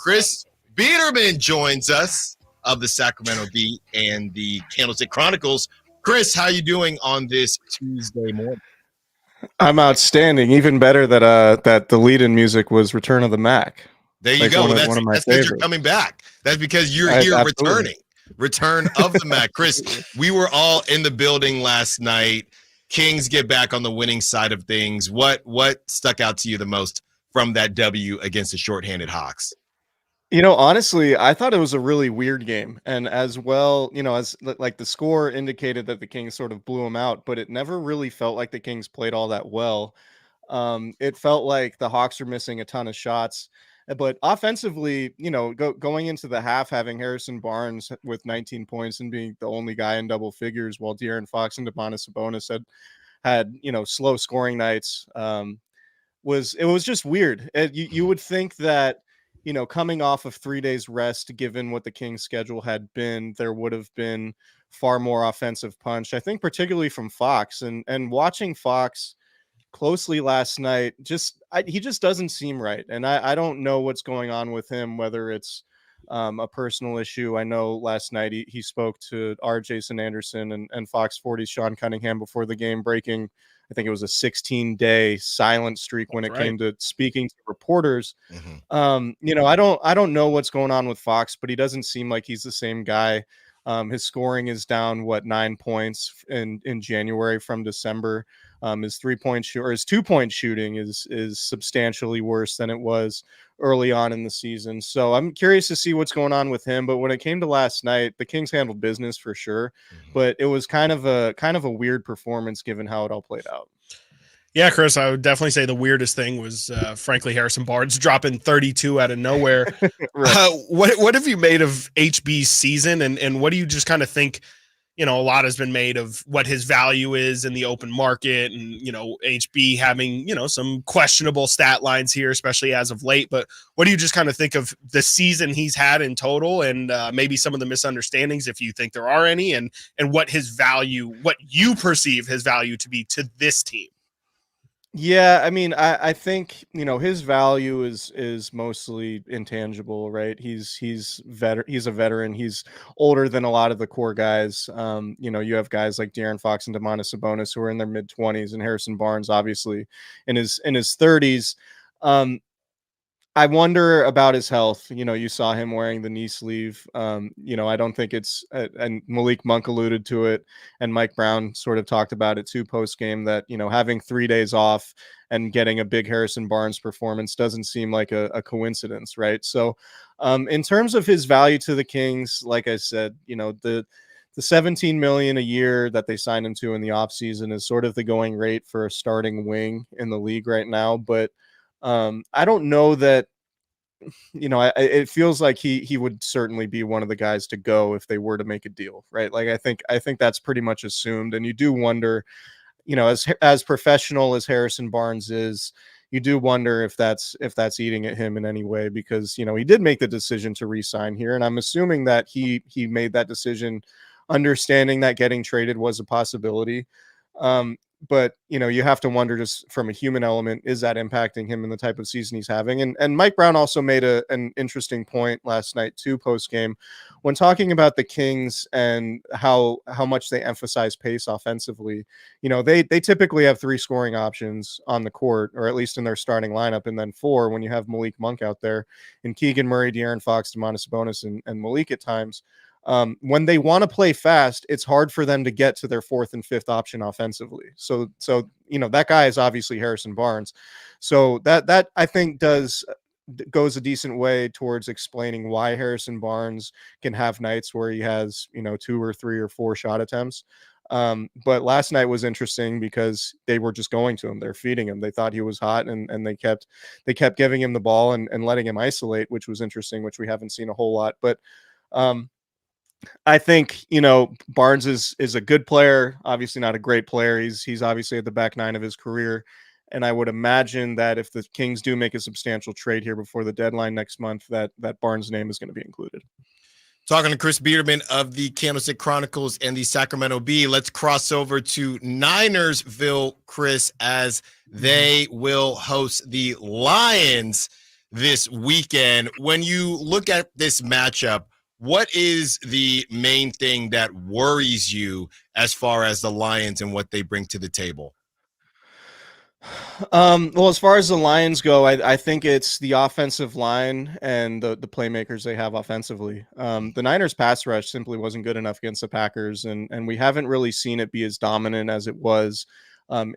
Chris Biderman joins us of the Sacramento Beat and the Candlestick Chronicles. Chris, how you doing on this Tuesday morning? I'm outstanding. Even better that the lead-in music was "Return of the Mac." There you go. One That's of my because you're favorites. coming back. That's because you're here Absolutely. Return of the Mac. Chris, we were all in the building last night. Kings get back on the winning side of things. What stuck out to you the most from that W against the shorthanded Hawks? Honestly, I thought it was a really weird game. And as well, as like the score indicated that the Kings sort of blew them out, but it never really felt like the Kings played all that well. It felt like the Hawks were missing a ton of shots. But offensively, going into the half, having Harrison Barnes with 19 points and being the only guy in double figures, while De'Aaron Fox and Deebo Sabonis had slow scoring nights, was just weird. You would think that coming off of 3 days rest, given what the Kings schedule had been, there would have been far more offensive punch. I think particularly from Fox, and watching Fox closely last night, he just doesn't seem right. And I don't know what's going on with him, whether it's a personal issue. I know last night he spoke to our Jason Anderson and Fox 40's Sean Cunningham before the game, breaking, I think it was a 16-day silent streak when it came to speaking to reporters. Mm-hmm. I don't know what's going on with Fox, but he doesn't seem like he's the same guy. His scoring is down 9 points in January from December. His 2-point shooting is substantially worse than it was early on in the season. So I'm curious to see what's going on with him. But when it came to last night, the Kings handled business for sure. Mm-hmm. But it was kind of a weird performance given how it all played out. Yeah, Chris, I would definitely say the weirdest thing was, frankly, Harrison Barnes dropping 32 out of nowhere. Right. What have you made of HB's season, and what do you just kind of think? A lot has been made of what his value is in the open market, and HB having some questionable stat lines here, especially as of late. But what do you just kind of think of the season he's had in total, and maybe some of the misunderstandings, if you think there are any, and what his value, what you perceive his value to be to this team? Yeah, I mean, I think his value is mostly intangible, right? He's a veteran. He's older than a lot of the core guys. You have guys like De'Aaron Fox and Deebo Sabonis who are in their mid-20s, and Harrison Barnes obviously in his 30s. I wonder about his health. You saw him wearing the knee sleeve. I don't think it's, and Malik Monk alluded to it, and Mike Brown sort of talked about it too post-game, that, having 3 days off and getting a big Harrison Barnes performance doesn't seem like a coincidence, right? So in terms of his value to the Kings, like I said, the $17 million a year that they signed him to in the offseason is sort of the going rate for a starting wing in the league right now. But I don't know that, it feels like he would certainly be one of the guys to go if they were to make a deal, right? Like, I think that's pretty much assumed. And you do wonder, as professional as Harrison Barnes is, you do wonder if that's eating at him in any way, because, he did make the decision to re-sign here. And I'm assuming that he made that decision understanding that getting traded was a possibility. But you have to wonder, just from a human element, is that impacting him in the type of season he's having? And Mike Brown also made an interesting point last night too, post game, when talking about the Kings and how much they emphasize pace offensively. They typically have 3 scoring options on the court, or at least in their starting lineup, and then 4 when you have Malik Monk out there, and Keegan Murray, De'Aaron Fox, Deebo Sabonis, and Malik at times. When they want to play fast, it's hard for them to get to their 4th and 5th option offensively. So that guy is obviously Harrison Barnes. So that I think goes a decent way towards explaining why Harrison Barnes can have nights where he has 2 or 3 or 4 shot attempts. But last night was interesting because they were just going to him. They're feeding him. They thought he was hot, and they kept giving him the ball and letting him isolate, which was interesting, which we haven't seen a whole lot. But I think, Barnes is a good player, obviously not a great player. He's obviously at the back 9 of his career. And I would imagine that if the Kings do make a substantial trade here before the deadline next month, that Barnes' name is going to be included. Talking to Chris Biderman of the Candlestick Chronicles and the Sacramento Bee. Let's cross over to Ninersville, Chris, as they will host the Lions this weekend. When you look at this matchup, what is the main thing that worries you as far as the Lions and what they bring to the table? Well, as far as the Lions go, I think it's the offensive line and the playmakers they have offensively. The Niners pass rush simply wasn't good enough against the Packers, and we haven't really seen it be as dominant as it was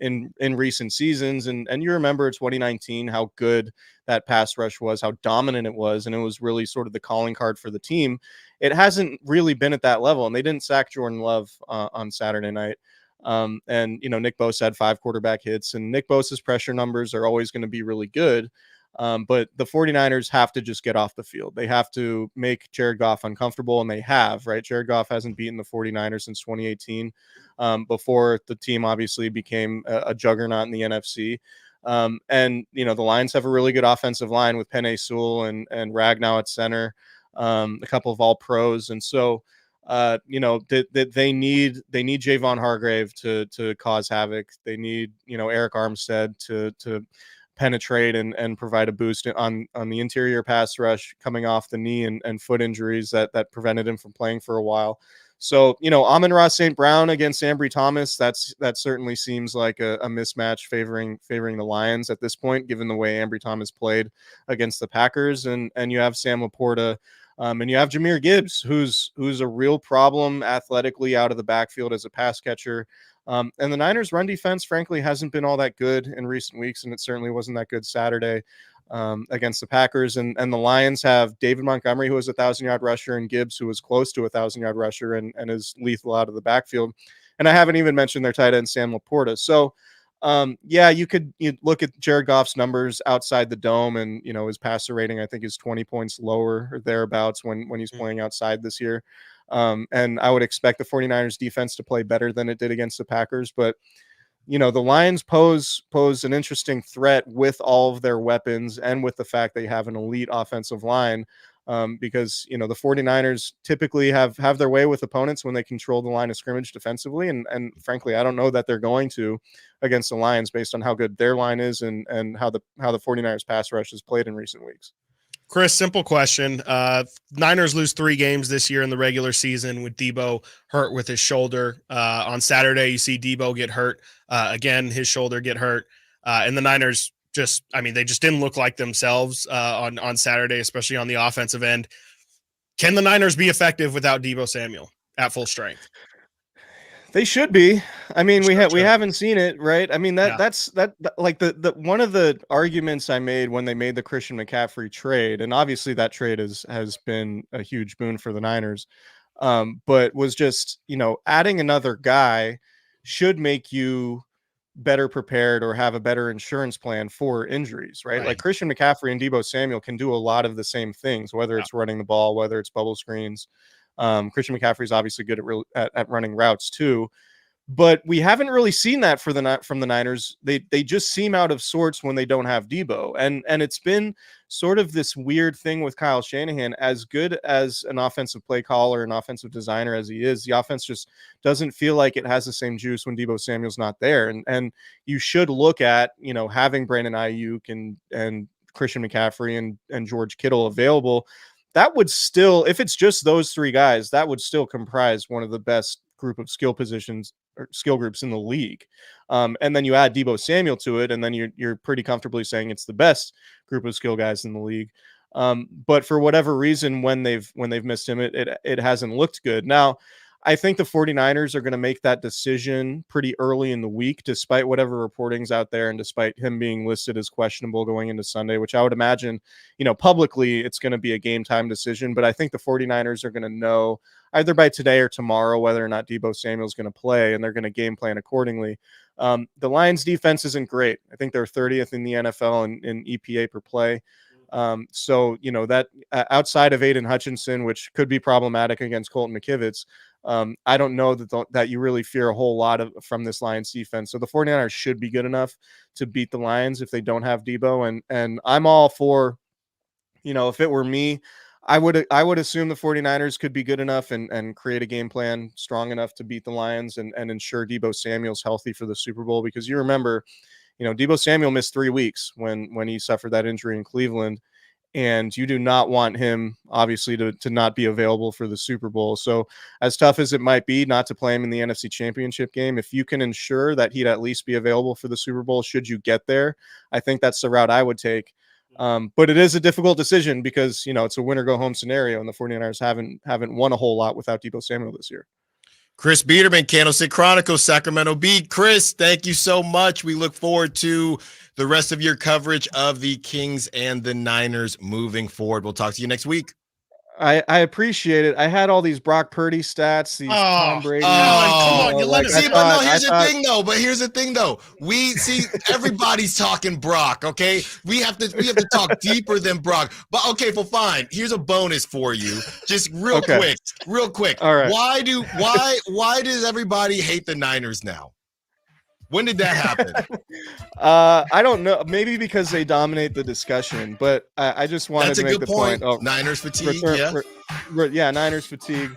in recent seasons. And you remember 2019 how good that pass rush was, how dominant it was, and it was really sort of the calling card for the team. It hasn't really been at that level, and they didn't sack Jordan Love on Saturday night. And Nick Bosa had 5 quarterback hits, and Nick Bosa's pressure numbers are always going to be really good. But the 49ers have to just get off the field. They have to make Jared Goff uncomfortable, and they have, right? Jared Goff hasn't beaten the 49ers since 2018, before the team obviously became a juggernaut in the NFC. And the Lions have a really good offensive line with Penei Sewell and Ragnow at center, a couple of all pros. And so, that they need Javon Hargrave to cause havoc. They need, Eric Armstead to penetrate and provide a boost on the interior pass rush coming off the knee and foot injuries that prevented him from playing for a while. So, Amon-Ra St. Brown against Ambry Thomas, that certainly seems like a mismatch favoring the Lions at this point, given the way Ambry Thomas played against the Packers. And you have Sam Laporta, and you have Jahmyr Gibbs, who's a real problem athletically out of the backfield as a pass catcher. And the Niners' run defense, frankly, hasn't been all that good in recent weeks, and it certainly wasn't that good Saturday against the Packers. And the Lions have David Montgomery, who is a 1,000-yard rusher, and Gibbs, who is close to a 1,000-yard rusher and is lethal out of the backfield. And I haven't even mentioned their tight end, Sam Laporta. So, you look at Jared Goff's numbers outside the dome, and his passer rating I think is 20 points lower or thereabouts when he's playing outside this year. And I would expect the 49ers defense to play better than it did against the Packers, but the Lions pose an interesting threat with all of their weapons and with the fact they have an elite offensive line. Because the 49ers typically have their way with opponents when they control the line of scrimmage defensively, and frankly, I don't know that they're going to against the Lions based on how good their line is and how the 49ers pass rush has played in recent weeks. Chris, simple question. Niners lose 3 games this year in the regular season with Deebo hurt with his shoulder. On Saturday, you see Deebo get hurt again, his shoulder get hurt, and the Niners they just didn't look like themselves on Saturday, especially on the offensive end. Can the Niners be effective without Deebo Samuel at full strength? They should be. I mean, we haven't seen it, right? I mean, that's like the one of the arguments I made when they made the Christian McCaffrey trade, and obviously that trade has been a huge boon for the Niners. But was just, adding another guy should make you better prepared or have a better insurance plan for injuries, right? Like Christian McCaffrey and Deebo Samuel can do a lot of the same things, whether it's running the ball, whether it's bubble screens. Christian McCaffrey is obviously good at running routes too, but we haven't really seen that from the Niners. They just seem out of sorts when they don't have Deebo, and it's been sort of this weird thing with Kyle Shanahan. As good as an offensive play caller and offensive designer as he is, the offense just doesn't feel like it has the same juice when Deebo Samuel's not there. And you should look at having Brandon Ayuk and Christian McCaffrey and George Kittle available. That would still, if it's just those 3 guys, that would still comprise one of the best group of skill positions or skill groups in the league. And then you add Deebo Samuel to it, and then you're pretty comfortably saying it's the best group of skill guys in the league. But for whatever reason, when they've missed him, it hasn't looked good. Now, I think the 49ers are going to make that decision pretty early in the week, despite whatever reporting's out there and despite him being listed as questionable going into Sunday, which I would imagine, publicly it's going to be a game time decision. But I think the 49ers are going to know either by today or tomorrow whether or not Deebo Samuel is going to play, and they're going to game plan accordingly. The Lions defense isn't great. I think they're 30th in the NFL in EPA per play. So, that outside of Aiden Hutchinson, which could be problematic against Colton McKivitz, I don't know that you really fear a whole lot from this Lions defense. So the 49ers should be good enough to beat the Lions if they don't have Deebo. And I'm all for, if it were me, I would assume the 49ers could be good enough and create a game plan strong enough to beat the Lions and ensure Deebo Samuel's healthy for the Super Bowl. Because you remember, Deebo Samuel missed 3 weeks when he suffered that injury in Cleveland. and you do not want him, obviously, to not be available for the Super Bowl. So as tough as it might be not to play him in the NFC Championship game, if you can ensure that he'd at least be available for the Super Bowl should you get there, I think that's the route I would take. But it is a difficult decision because, it's a win-or-go-home scenario, and the 49ers haven't won a whole lot without Deebo Samuel this year. Chris Biderman, Candlestick Chronicles, Sacramento Bee. Chris, thank you so much. We look forward to the rest of your coverage of the Kings and the Niners moving forward. We'll talk to you next week. I appreciate it. I had all these Brock Purdy stats, these Tom Brady. Come on, you let see, but here's the thing though. We see everybody's talking Brock, okay? We have to talk deeper than Brock. But okay, well, fine. Here's a bonus for you. Just real quick. All right. Why does everybody hate the Niners now? When did that happen? I don't know. Maybe because they dominate the discussion, but I just wanted to make the point. Oh, Niners fatigue, Niners fatigue.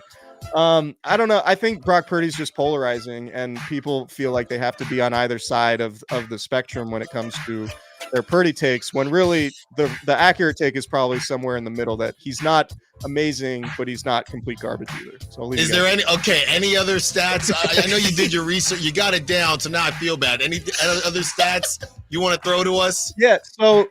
I don't know. I think Brock Purdy's just polarizing, and people feel like they have to be on either side of the spectrum when it comes to their Purdy takes, when really the accurate take is probably somewhere in the middle, that he's not amazing, but he's not complete garbage either. So is there any other stats? I know you did your research, you got it down, so now I feel bad. Any other stats you want to throw to us? Yeah,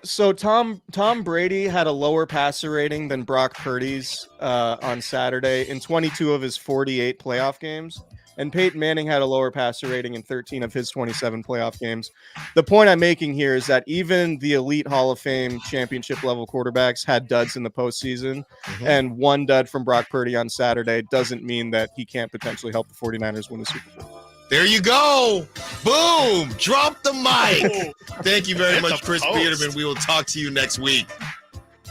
so Tom Brady had a lower passer rating than Brock Purdy's on Saturday in 22 of his 48 playoff games. And Peyton Manning had a lower passer rating in 13 of his 27 playoff games. The point I'm making here is that even the elite Hall of Fame championship level quarterbacks had duds in the postseason, and one dud from Brock Purdy on Saturday doesn't mean that he can't potentially help the 49ers win the Super Bowl. There you go. Boom. Drop the mic. Thank you very much, Chris Biderman. We will talk to you next week.